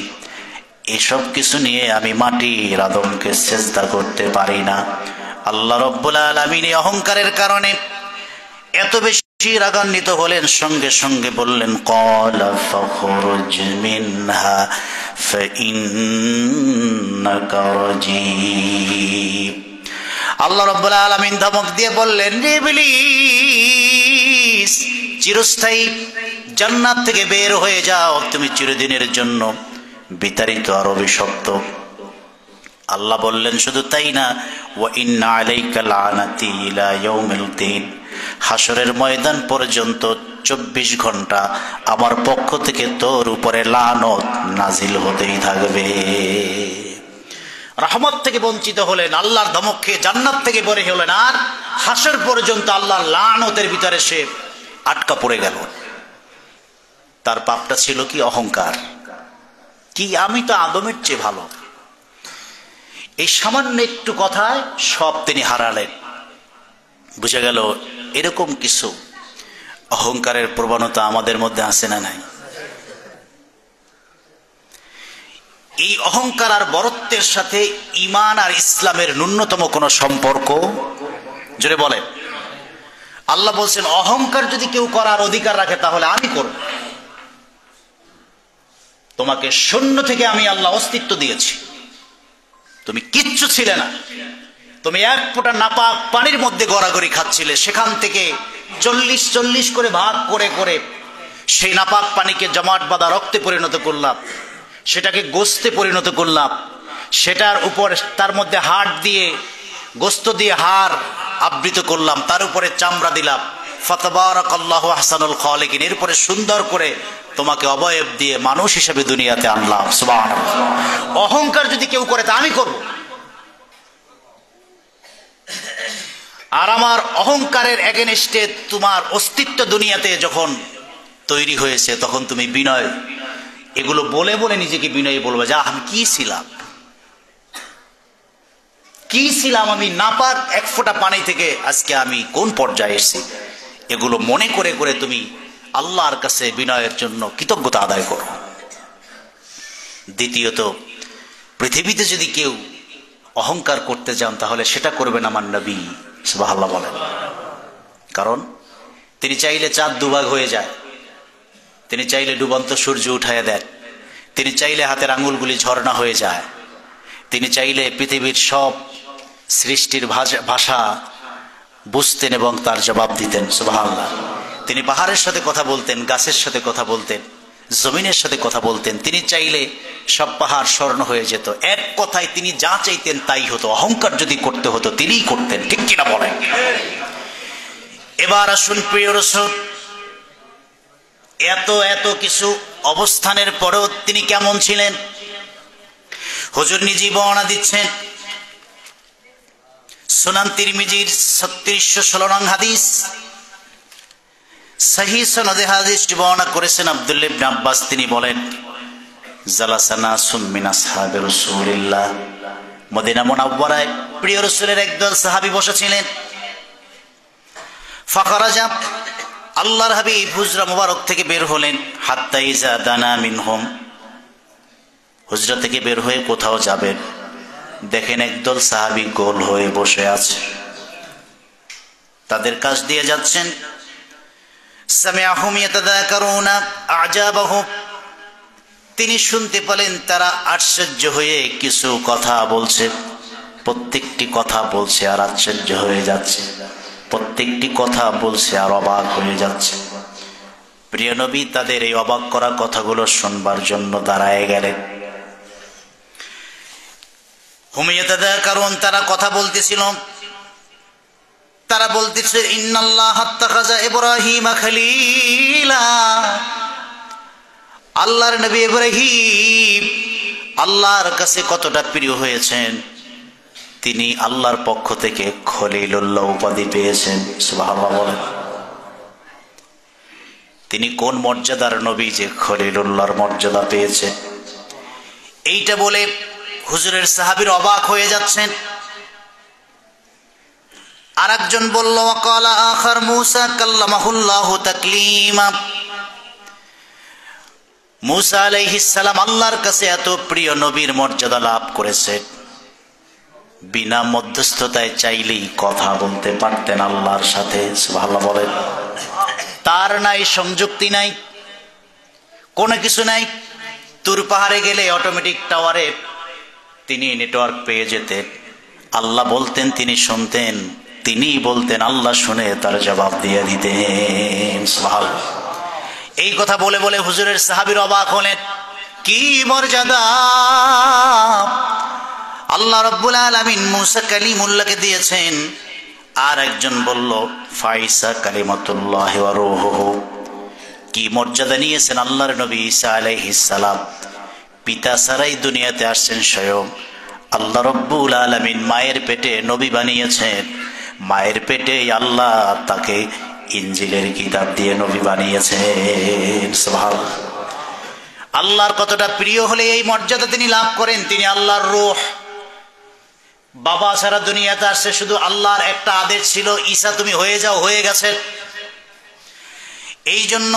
এসব কিছু নিয়ে আমি মাটির আদমকে সিজদা করতে পারি না। আল্লাহ রাব্বুল আলামিন এই অহংকারের কারণে এত বেশি রাগান্বিত হলেন, সঙ্গে সঙ্গে বললেন, ক্বালা ফাখরুজ মিনহা ফাইন্নাকা রাজীম। আল্লাহ রাব্বুল আলামিন ধমক দিয়ে বললেন, ইবলিস, চিরস্থায়ী জান্নাত থেকে বের হয়ে যাও, তুমি চিরদিনের জন্য বিতাড়িত আর অভিশপ্ত। আল্লাহ বললেন, শুধু তাই না, ওয়া ইন্না আলাইকা লানাতি ইলা ইয়াউমিল দ্বীন, হাসরের ময়দান পর্যন্ত 24 ঘন্টা আমার পক্ষ থেকে তোর উপরে লানত নাজিল হতেই থাকবে। রহমত থেকে বঞ্চিত হলেন, আল্লাহর ধমক খেয়ে জান্নাত থেকে বের হলেন, আর হাসর পর্যন্ত আল্লাহর লানতের ভিতরে সে আটকা পড়ে গেল। তার পাপটা ছিল কি? অহংকার। কি আমি তো আদমের চেয়ে ভালো। এই সামান্য একটু কথায় সব তিনি হারালেন। বুঝে গেল এরকম কিছু অহংকারের প্রবণতা আমাদের মধ্যে আছে না নাই? এই অহংকার আর বরত্বের সাথে ঈমান আর ইসলামের ন্যূনতম কোনো সম্পর্ক? জোরে বলেন। আল্লাহ বলছেন, অহংকার যদি কেউ করার অধিকার রাখে তাহলে আমি করব। তোমাকে শূন্য থেকে আমি আল্লাহ অস্তিত্ব দিয়েছি, তুমি কিচ্ছু ছিলে না, তুমি এক ফোঁটা নাপাক পানির মধ্যে গড়াগড়ি খাচ্ছিলে, সেখান থেকে 40 করে ভাগ করে করে সেই নাপাক পানিকে জমাট বাঁধা রক্তে পরিণত করলাম, সেটাকে গোস্তে পরিণত করলাম, সেটার উপর তার মধ্যে হাড় দিয়ে, গোস্ত দিয়ে হাড় আবৃত করলাম, তার উপরে চামড়া দিলাম, ফাতাবারাকাল্লাহু আহসানুল খালিকিন, এরপরে সুন্দর করে তোমাকে অবয়ব দিয়ে মানুষ হিসেবে দুনিয়াতে আনলাম। সুবহানাল্লাহ। অহংকার যদি কেউ করে তা আমি করব। আর আমার অহংকারের এগেনস্টে তোমার অস্তিত্ব দুনিয়াতে যখন তৈরি হয়েছে, তখন তুমি বিনয়, এগুলো বলে বলে নিজেকে বিনয়ী বলবে, যা আমি কি ছিলাম, কি ছিলাম আমি, নাপাক এক ফোঁটা পানি থেকে আজকে আমি কোন পর্যায়ে এসেছি, এগুলো মনে করে করে তুমি আল্লাহর কাছে বিনয়ের জন্য কৃতজ্ঞতা আদায় করো। দ্বিতীয়ত, পৃথিবীতে যদি কেউ অহংকার করতে যান তাহলে সেটা করবেন আমার নবী, সুবহানাল্লাহ বলেন। কারণ তিনি চাইলে চাঁদ দুভাগ হয়ে যায়, তিনি চাইলে ডুবন্ত সূর্য উঠাইয়া দেন, তিনি চাইলে হাতের আঙুলগুলি ঝর্ণা হয়ে যায়, তিনি চাইলে পৃথিবীর সব সৃষ্টির ভাষা বুঝতেন এবং তার জবাব দিতেন। সুবহানাল্লাহ। তিনি পাহাড়ের সাথে কথা বলতেন, গাছের সাথে কথা বলতেন, জমিনের সাথে কথা বলতেন। তিনি চাইলে সব পাহাড় স্বর্ণ হয়ে যেত। এক কথায় তিনি যা চাইতেন তাই হতো। অহংকার যদি করতে হতো তিনিই করতেন, ঠিক কিনা বলেন? এবার আসুন প্রিয় রাসূল, এত এত কিছু অবস্থানের পরেও তিনি কেমন ছিলেন? হুজুর নিজেই বর্ণনা দিচ্ছেন। সুনান তিরমিজির 3616 নং হাদিস, সহিহ সনদে হাদিসটি বর্ণনা করেছেন আব্দুল্লাহ ইবনে আব্বাস। তিনি বলেন, জালাসানা সুমিন আসহাবে রাসূলিল্লাহ, মদিনা মুনাওয়ারায় প্রিয় রাসূলের একদল সাহাবী বসেছিলেন। ফাখারাজা, আল্লাহর হাবিব হুজরা মুবারক থেকে বের হলেন। হাত্তা ইজা দানা মিনহুম, হুজরা থেকে বের হয়ে কোথাও যাবেন, দেখেন একদল সাহাবী গোল হয়ে বসে আছে, তাদের কাছ দিয়ে যাচ্ছেন। সামিআহুম ইয়াতাযাকারুনা আ'জাবাহুম, তিনি শুনতে পেলেন তারা আশ্চর্য হয়ে কিছু কথা বলছে। প্রত্যেকটি কথা বলছে আর আশ্চর্য হয়ে যাচ্ছে, প্রত্যেকটি কথা বলছে আর অবাক হয়ে যাচ্ছে। প্রিয় নবী তাদের এই অবাক করা কথাগুলো শুনবার জন্য দাঁড়ায় গেলেন। হুম ইয়াতাযাকারুন, তারা কথা বলতেছিল। তারা বলতেছে ইন্নাল্লাহা আত্তাখাযা ইব্রাহিমা খলীলা, আল্লাহর নবী ইব্রাহিম আল্লাহর কাছে কতটা প্রিয় হয়েছেন, তিনি আল্লাহর পক্ষ থেকে খলীলুল্লাহ উপাধি পেয়েছেন। সুবহানাল্লাহ বলেন। তিনি কোন মর্যাদার নবী যে খলীলুল্লাহর মর্যাদা পেয়েছে। এইটা বলে হুজুরের সাহাবীর অবাক হয়ে যাচ্ছেন। আর একজন বলল ওয়াকালা আখার মূসা কাল্লামাহুল্লাহু তাকলিমা, মূসা আলাইহিস সালাম আল্লাহর কাছে এত প্রিয় নবীর মর্যাদা লাভ করেছে, বিনা মধ্যস্থতায় চাইলেই কথা বলতে পারতেন আল্লাহর সাথে। সুবহানাল্লাহ বলেন। তার নাই সংযুক্তি নাই, কোনো কিছু নাই। তুর পাহাড়ে গেলে অটোমেটিক টাওয়ারে তিনি নেটওয়ার্ক পেয়ে যেতেন। আল্লাহ বলতেন, তিনি শুনতেন, তিনি বলতেন, আল্লাহ শুনে তার জবাব দিয়ে দিতেন। সুবহানাল্লাহ। এই কথা বলে বলে হুজুরের সাহাবীর অবাক হলেন, কি মর্যাদা আল্লাহ রাব্বুল আলামিন মূসা কালিমুল্লাহকে দিয়েছেন। আর একজন বলল ফাইসা কালিমাতুল্লাহি ওয়া রূহুহু, কি মর্যাদা নিয়েছেন আল্লাহর নবী ঈসা আলাইহিস সালাম। পিতা ছাড়াই দুনিয়াতে আসছেন স্বয়ং আল্লাহ রাব্বুল আলামিন, মায়ের পেটে নবী বানিয়েছেন। মায়ের পেটে আল্লাহ তাকে ইনজিলের কিতাব দিয়ে নবী বানিয়েছেন। সুবহানাল্লাহ। আল্লাহর কতটা প্রিয় হলে এই মর্যাদা তিনি লাভ করেন। তিনি আল্লাহর রূহ, বাবা ছাড়া দুনিয়াতে আসছে, শুধু আল্লাহর একটা আদেশ ছিল, ঈসা তুমি হয়ে যাও, হয়ে গেছে। এই জন্য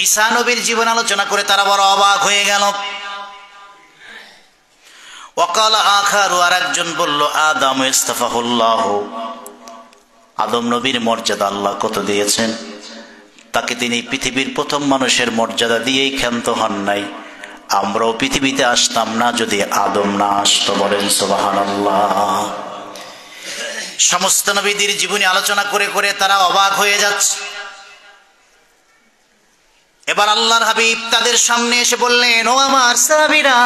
ঈসা নবীর জীবন আলোচনা করে তারা বড় অবাক হয়ে গেল। ওয়াকালা আখারু, আর একজন বলল আদম ইস্তাফাহুল্লাহ, আদম নবীর মর্যাদা আল্লাহ কত দিয়েছেন, তাকে তিনি পৃথিবীর প্রথম মানুষের মর্যাদা দিয়েই ক্ষান্ত হন নাই। আমরাও পৃথিবীতে আসতাম না যদি আদম না আসতো। বলেন সুবহানাল্লাহ। সমস্ত নবীদের জীবনী আলোচনা করে করে তারা অবাক হয়ে যাচ্ছে। এবার আল্লাহর হাবিব তাদের সামনে এসে বললেন, ও আমার সাহাবীরা,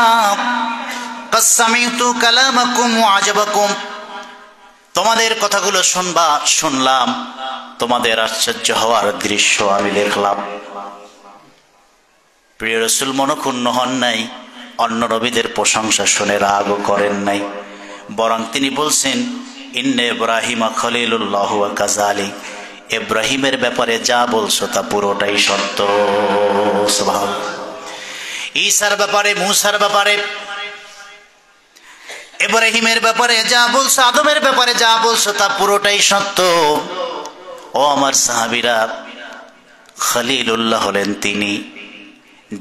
কাদ সামি'তু কালামাকুম ওয়া আজাবাকুম, তোমাদের কথাগুলো শুনলাম, তোমাদের আশ্চর্য হওয়ার দৃশ্য আমি দেখলাম। প্রিয় রাসূল মনক্ষুণ্ণ হন নাই, অন্য নবীদের প্রশংসা শুনে রাগও করেন নাই, বরং তিনি বলছেন ইন্না ইব্রাহিমা খলীলুল্লাহ ওয়া কাযালিক, ইব্রাহিমের ব্যাপারে যা বলছো তা পুরোটাই সত্য। সুবহানাল্লাহ। ঈসার ব্যাপারে, মূসার ব্যাপারে, ইব্রাহিমের ব্যাপারে যা বলছো, আদমের ব্যাপারে যা বলছো তা পুরোটাই সত্য। ও আমার সাহাবীরা, খলীলুল্লাহ হলেন তিনি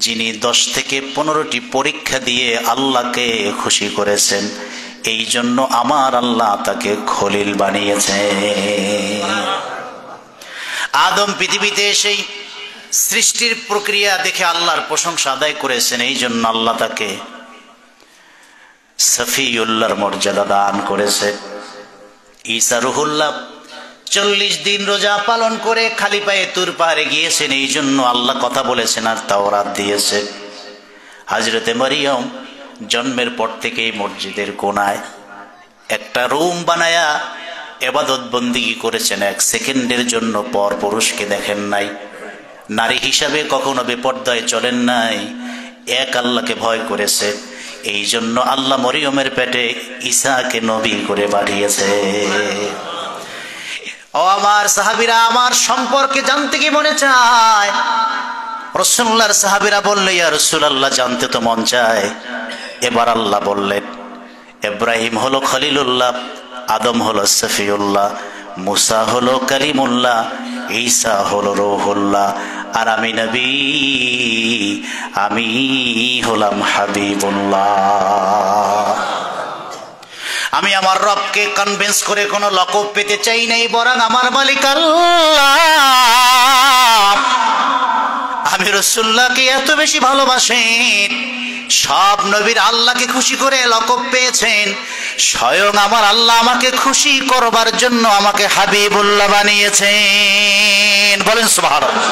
যিনি 10 থেকে 15টি পরীক্ষা দিয়ে আল্লাহকে খুশি করেছেন। এই জন্য আমার আল্লাহ তাকে খলীল বানিয়েছেন। আদম পৃথিবীতে এসেই সৃষ্টির প্রক্রিয়া দেখে আল্লাহর প্রশংসা আদায় করেছেন, এই জন্য আল্লাহ তাকে সফিউল্লাহর মর্যাদা দান করেছে। ঈসা রুহুল্লাহ 40 দিন রোজা পালন করে খালি পায়ে তুর পাহাড়ে গিয়েছেন, এই জন্য আল্লাহ কথা বলেছেন আর তাওরাত দিয়েছে। হযরতে মারিয়ম জন্মের পর থেকেই মসজিদের কোনায় একটা রুম বানায়া ইবাদত বন্দেগী করেছেন। 1 সেকেন্ডের জন্য পর পুরুষকে দেখেন নাই, নারী হিসাবে কখনো বেপর্দায় চলেন নাই, এক আল্লাহকে ভয় করেছে। এই জন্য আল্লাহ মরিয়মের পেটে ঈসাকে নবী করে পাঠিয়েছে। ও আমার সাহাবীরা, আমার সম্পর্কে জানতে কি মনে চায়? রাসূলুল্লাহর সাহাবীরা বলল, ইয়া রাসূলুল্লাহ, জানতে তো মন চায়। এবার আল্লাহ বললেন, ইব্রাহিম হলো খলীলুল্লাহ, আদম হলো সফিউল্লাহ, মূসা হলো কালিমুল্লাহ, ঈসা হলো রূহুল্লাহ, আর আমি নবী, আমি হলাম হাবিবুল্লাহ। আমি আমার রবকে কনভিন্স করে কোনো লকব পেতে চাই নাই, বরং আমার মালিক আল্লাহ। আমি রাসূলুল্লাহকে এত বেশি ভালোবাসেন, সব নবীর আল্লাহকে খুশি করে লকব পেয়েছেন, স্বয়ং আমার আল্লাহ আমাকে খুশি করবার জন্য আমাকে হাবিবুল্লাহ বানিয়েছেন। বলেন সুবহানাল্লাহ।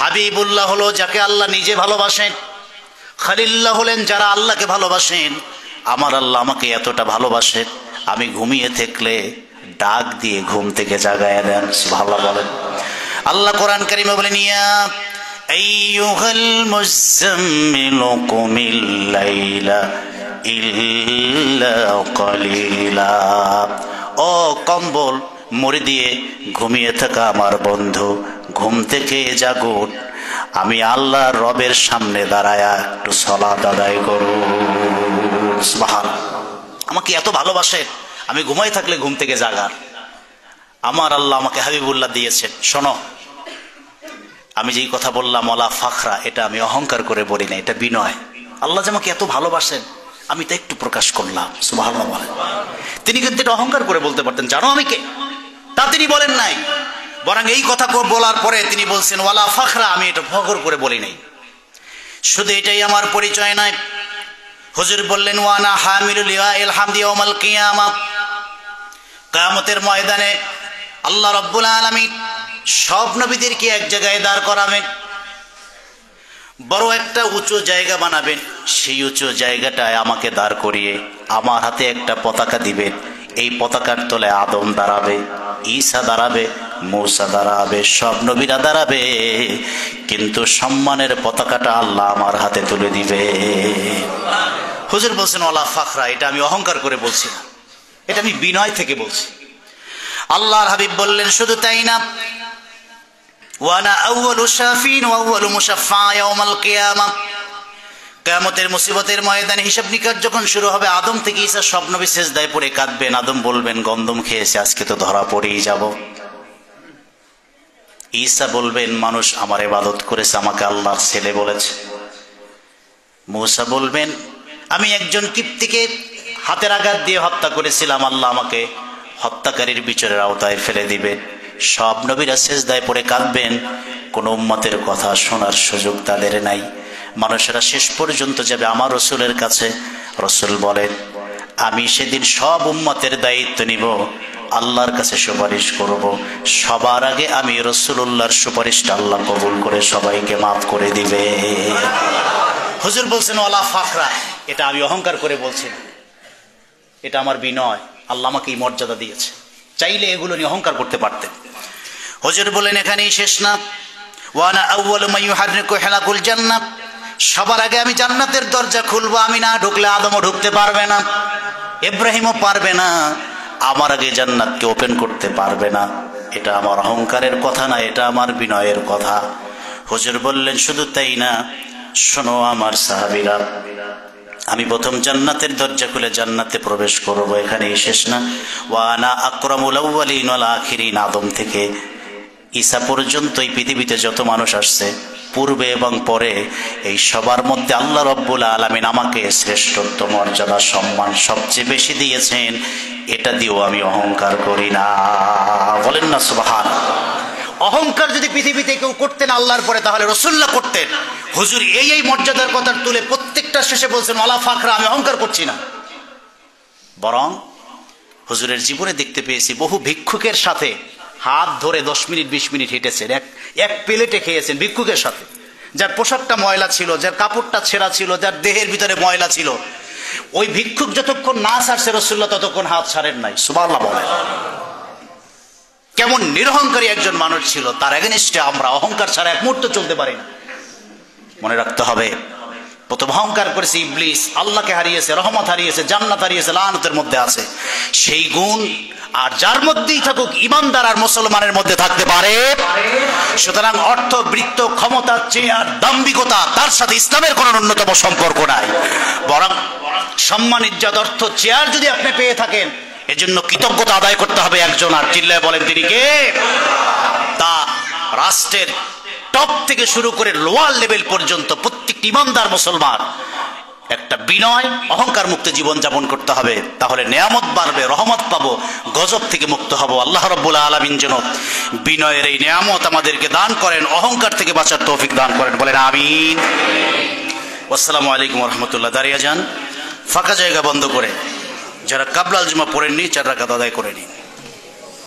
হাবিবুল্লাহ হলো যাকে আল্লাহ নিজে ভালোবাসেন, খলীলুল্লাহ হলেন যারা আল্লাহকে ভালোবাসেন, আমার আল্লাহ আমাকে এতটা ভালোবাসে, আমি ঘুমিয়ে থাকলে ডাক দিয়ে ঘুম থেকে জাগায় দেন। সুবহানাল্লাহ বলেন। আল্লাহ কোরআন কারীমে বলেন, ইয়া আইয়ুহাল মুযাম্মিলু কুমিল লাইলা ইল্লা কালিলা। ও কম্বল মুড়ি দিয়ে ঘুমিয়ে থাকা আমার বন্ধু, ঘুম থেকে জাগুন, আমি আল্লাহ রবের সামনে দাঁড়ায়া একটু সালাত আদায় করুন। সুবহানাল্লাহ। আমাকে এত ভালোবাসে, আমি ঘুমাই থাকলে ঘুম থেকে জাগার। আমার আল্লাহ আমাকে হাবিবুল্লাহ দিয়েছেন। শোনো, আমি যেই কথা বললাম ওয়ালা ফাখরা, এটা আমি অহংকার করে বলি না, এটা বিনয়। আল্লাহ যে আমাকে এত ভালোবাসেন আমি তা একটু প্রকাশ করলাম। সুবহানাল্লাহ বলেন। তিনি কিন্তু এটা অহংকার করে বলতে পারতেন, জানো আমি কে, তা তিনি বলেন নাই। বরং এই কথা বলার পরে তিনি বলছেন ওয়ালা ফাখরা, আমি এটা ফখর করে বলি নাই। শুধু এটাই আমার পরিচয় নয়, হুজুর বললেন ওয়ানা হামিলুল লিওয়াইল হামদি ইয়াউমাল কিয়ামা, কিয়ামতের ময়দানে আল্লাহ রাব্বুল আলামিন সব নবীদেরকে এক জায়গায় দাঁড় করাবেন, বড় একটা উঁচু জায়গা বানাবেন, সেই উঁচু জায়গাটায় আমাকে দাঁড় করিয়ে আমার হাতে একটা পতাকা দিবেন। এই পতাকার তলে আদম দাঁড়াবে, ঈসা দাঁড়াবে, মূসা দাঁড়াবে, সব নবীরা দাঁড়াবে, কিন্তু সম্মানের পতাকাটা আল্লাহ আমার হাতে তুলে দিবে। হুজুর বলছেন ওয়ালা ফাখরা, এটা আমি অহংকার করে বলছি না, এটা আমি বিনয় থেকে বলছি। আল্লাহর হাবিব বললেন শুধু তাই না, ওয়ানা আউয়ালু শাফিন ওয়া আউয়ালু মুশাফফা ইয়াউমাল কিয়ামা, কিয়ামতের মুসিবতের ময়দানে হিসাব নিকাশ যখন শুরু হবে, আদম থেকে ঈসা সব নবী সিজদায় পড়ে কাঁদবেন। আদম বলবেন গন্ধম খেয়েছে, আজকে তো ধরা পড়েই যাব। ঈসা বলবেন মানুষ আমার ইবাদত করেছে, আমাকে আল্লাহর ছেলে বলেছে। মূসা বলবেন আমি একজন কিপ্তিকে হাতের আঘাত দিয়ে হত্যা করেছিলাম, আল্লাহ আমাকে হত্যাকারীর বিচারের আওতায় ফেলে দিবেন। সব নবীরা সিজদায় পড়ে কাঁদবেন, কোন উম্মতের কথা শোনার সুযোগ তাদের নাই। মানুষেরা শেষ পর্যন্ত যাবে আমার রসুলের কাছে। রসুল বলেন আমি সেদিন সব উম্মতের দায়িত্ব নিব, আল্লাহর কাছে সুপারিশ করব, সবার আগে আমি রাসূলুল্লাহর সুপারিশটা আল্লাহ কবুল করে সবাইকে মাফ করে দিবে। হুজুর বলছেন ওয়ালা ফাখরা, এটা আমি অহংকার করে বলছি না, এটা আমার বিনয়। আল্লাহ আমাকে এই মর্যাদা দিয়েছে, চাইলে এগুলো নিয়ে অহংকার করতে পারতেন। হুজুর বলেন এখানেই শেষ না, ওয়ানা আউয়ালু মান ইউহাররিকু হিলাকুল জান্নাহ, সবার আগে আমি জান্নাতের দরজা খুলবো, আমি না ঢুকলে আদমও ঢুকতে পারবে না, ইব্রাহিমও পারবে না, আমার আগে জান্নাতকে ওপেন করতে পারবে না। এটা আমার অহংকারের কথা না, এটা আমার বিনয়ের কথা। হুজুর বললেন শুধু তাই না, শোনো আমার সাহাবীরা, আমি প্রথম জান্নাতের দরজা খুলে জান্নাতে প্রবেশ করব, এখানেই শেষ না। ওয়ানা আকরামুল আউয়ালিন ওয়াল আখিরিন, আদম থেকে ঈসা পর্যন্ত এই পৃথিবীতে যত মানুষ আসছে পূর্বে এবং পরে, এই সবার মধ্যে আল্লাহ রাব্বুল আলামিন আমাকে শ্রেষ্ঠত্ব, মর্যাদা, সম্মান সবচেয়ে বেশি দিয়েছেন। এটা দিয়েও আমি অহংকার করি না। বলেন না সুবহানাল্লাহ। অহংকার যদি পৃথিবীতে কেউ করতেন আল্লাহর পরে, তাহলে রাসূলুল্লাহ করতেন। হুজুর এই মর্যাদার কথা তুলে প্রত্যেকটা শেষে বলছেন ওয়ালা ফাখরা, আমি অহংকার করছি না। বরং হুজুরের জীবনে দেখতে পেয়েছি বহু ভিক্ষুকের সাথে হাত ধরে 10 মিনিট 20 মিনিট হেঁটেছেন, এক প্লেটে খেয়েছেন ভিক্ষুকের সাথে, যার পোশাকটা ময়লা ছিল, যার কাপড়টা ছেঁড়া ছিল, যার দেহের ভিতরে ময়লা ছিল। ওই ভিক্ষুক যতক্ষণ না ছাড়ছে রাসূলুল্লাহ ততক্ষণ হাত ছাড়েন নাই। সুবহানাল্লাহ বলেন। কেমন নিরহংকারী একজন মানুষ ছিল, তার এগেইনস্টে আমরা অহংকার ছাড়া এক মুহূর্ত চলতে পারি না। মনে রাখতে হবে, প্রথম অহংকার করেছে ইবলিস, আল্লাহকে হারিয়েছে, রহমত হারিয়েছে, জান্নাত হারিয়েছে, লানতের মধ্যে আছে। সেই গুণ আর যার মধ্যেই থাকুক ইমানদার আর মুসলমানের মধ্যে থাকতে পারে। সুতরাং অর্থ, বৃত্ত, ক্ষমতা, চেয়ার, দাম্ভিকতা, তার সাথে ইসলামের কোনো ন্যূনতম সম্পর্ক নাই। বরং সম্মান, ইজ্জত, অর্থ, চেয়ার যদি আপনি পেয়ে থাকেন, এজন্য কৃতজ্ঞতা আদায় করতে হবে একজন, আর চিল্লায় বলেন তিনি কে? তা রাষ্ট্রের টপ থেকে শুরু করে লোয়ার লেভেল পর্যন্ত প্রত্যেকটি ইমানদার মুসলমান একটা বিনয়, অহংকার মুক্ত জীবন যাপন করতে হবে, তাহলে নেয়ামত বাড়বে, রহমত পাবো, গজব থেকে মুক্ত হব। আল্লাহ রাব্বুল আলামিন যেন বিনয়ের এই নেয়ামত আমাদেরকে দান করেন, অহংকার থেকে বাঁচার তৌফিক দান করেন, বলেন আমিন। আসসালামু আলাইকুম ওয়া রাহমাতুল্লাহ। দাঁড়িয়ে যান, ফাঁকা জায়গা বন্ধ করে। যারা কাবলাল জুমা পড়েননি 4 রাকাত আদায় করে নিন।